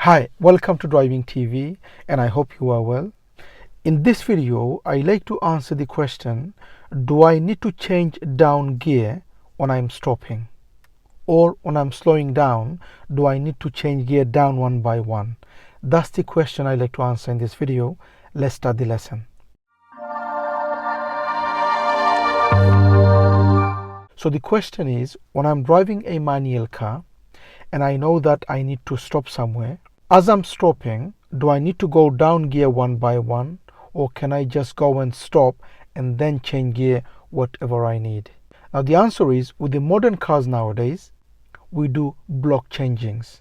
Hi, welcome to Driving TV, and I hope you are well. In this video, I like to answer the question, do I need to change down gear when I'm stopping? Or when I'm slowing down, do I need to change gear down one by one? That's the question I like to answer in this video. Let's start the lesson. So the question is, when I'm driving a manual car and I know that I need to stop somewhere, as I'm stopping, do I need to go down gear one by one, or can I just go and stop and then change gear whatever I need? Now the answer is, with the modern cars nowadays, we do block changings.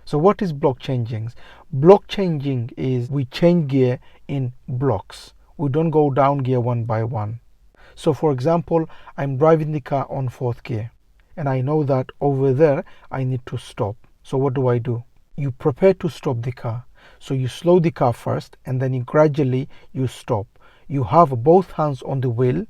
So what is block changings? Block changing is we change gear in blocks. We don't go down gear one by one. So for example, I'm driving the car on fourth gear and I know that over there I need to stop. So what do? You prepare to stop the car. So you slow the car first and then gradually you stop. You have both hands on the wheel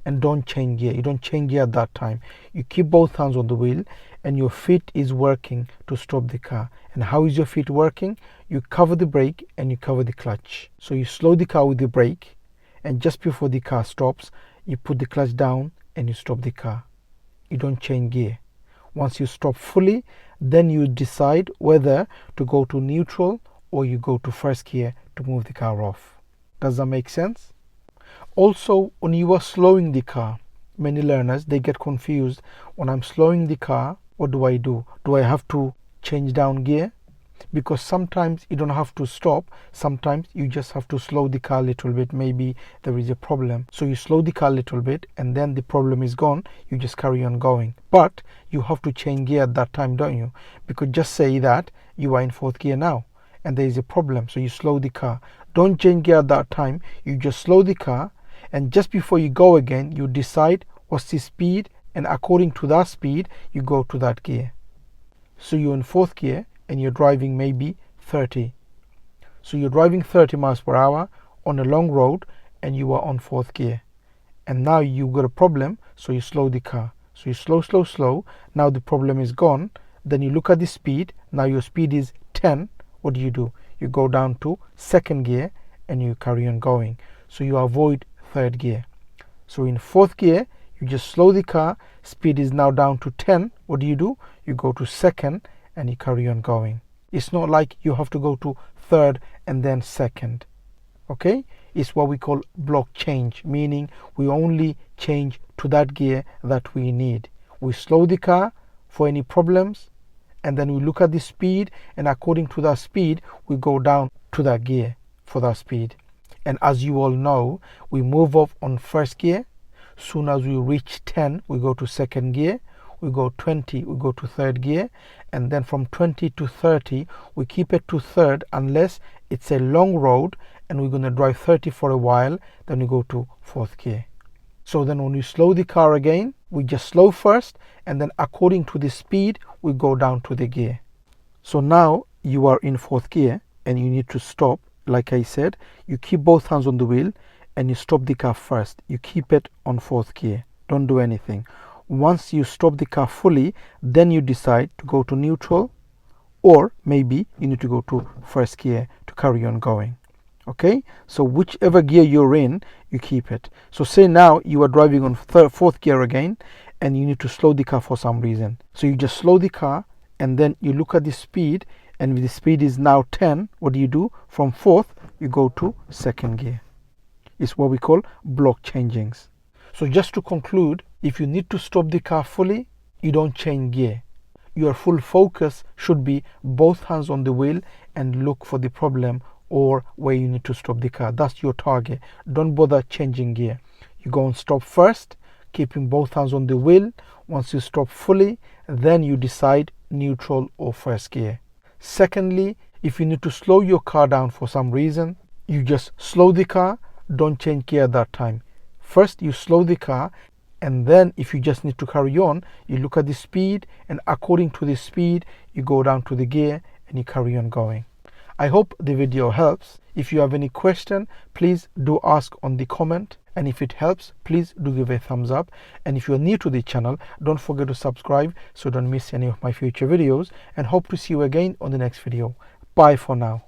and don't change gear. You don't change gear at that time. You keep both hands on the wheel and your feet is working to stop the car. And how is your feet working? You cover the brake and you cover the clutch. So you slow the car with the brake, and just before the car stops, you put the clutch down and you stop the car. You don't change gear. Once you stop fully, then you decide whether to go to neutral or you go to first gear to move the car off. Does that make sense? Also, when you are slowing the car, many learners, they get confused. When I'm slowing the car, what do? Do I have to change down gear? Because sometimes you don't have to stop. Sometimes you just have to slow the car a little bit. Maybe there is a problem. So you slow the car a little bit and then the problem is gone. You just carry on going. But you have to change gear at that time, don't you? Because just say that you are in fourth gear now and there is a problem. So you slow the car. Don't change gear at that time. You just slow the car, and just before you go again, you decide what's the speed, and according to that speed, you go to that gear. So you're in fourth gear and you're driving maybe 30. So you're driving 30 miles per hour on a long road and you are on fourth gear. And now you got a problem, so you slow the car. So you slow. Now the problem is gone. Then you look at the speed. Now your speed is 10. What do? You go down to second gear and you carry on going. So you avoid third gear. So in fourth gear, you just slow the car. Speed is now down to 10. What do? You go to second and you carry on going. It's not like you have to go to third and then second. Okay? It's what we call block change, meaning we only change to that gear that we need. We slow the car for any problems, and then we look at the speed, and according to that speed, we go down to that gear for that speed. And as you all know, we move off on first gear. Soon as we reach 10, we go to second gear. We go 20, we go to third gear, and then from 20 to 30, we keep it to third unless it's a long road and we're going to drive 30 for a while, then we go to fourth gear. So then when we slow the car again, we just slow first, and then according to the speed, we go down to the gear. So now you are in fourth gear and you need to stop. Like I said, you keep both hands on the wheel and you stop the car first. You keep it on fourth gear. Don't do anything. Once you stop the car fully, then you decide to go to neutral, or maybe you need to go to first gear to carry on going. Okay, so whichever gear you're in, you keep it. So say now you are driving on fourth gear again and you need to slow the car for some reason. So you just slow the car and then you look at the speed, and the speed is now 10. What do? From fourth, you go to second gear. It's what we call block changings. So just to conclude, if you need to stop the car fully, you don't change gear. Your full focus should be both hands on the wheel and look for the problem or where you need to stop the car. That's your target. Don't bother changing gear. You go and stop first, keeping both hands on the wheel. Once you stop fully, then you decide neutral or first gear. Secondly, if you need to slow your car down for some reason, you just slow the car. Don't change gear at that time. First, you slow the car, and then if you just need to carry on, you look at the speed, and according to the speed, you go down to the gear and you carry on going. I hope the video helps. If you have any question, please do ask on the comment. And if it helps, please do give a thumbs up. And if you're new to the channel, don't forget to subscribe so don't miss any of my future videos. And hope to see you again on the next video. Bye. Bye for now.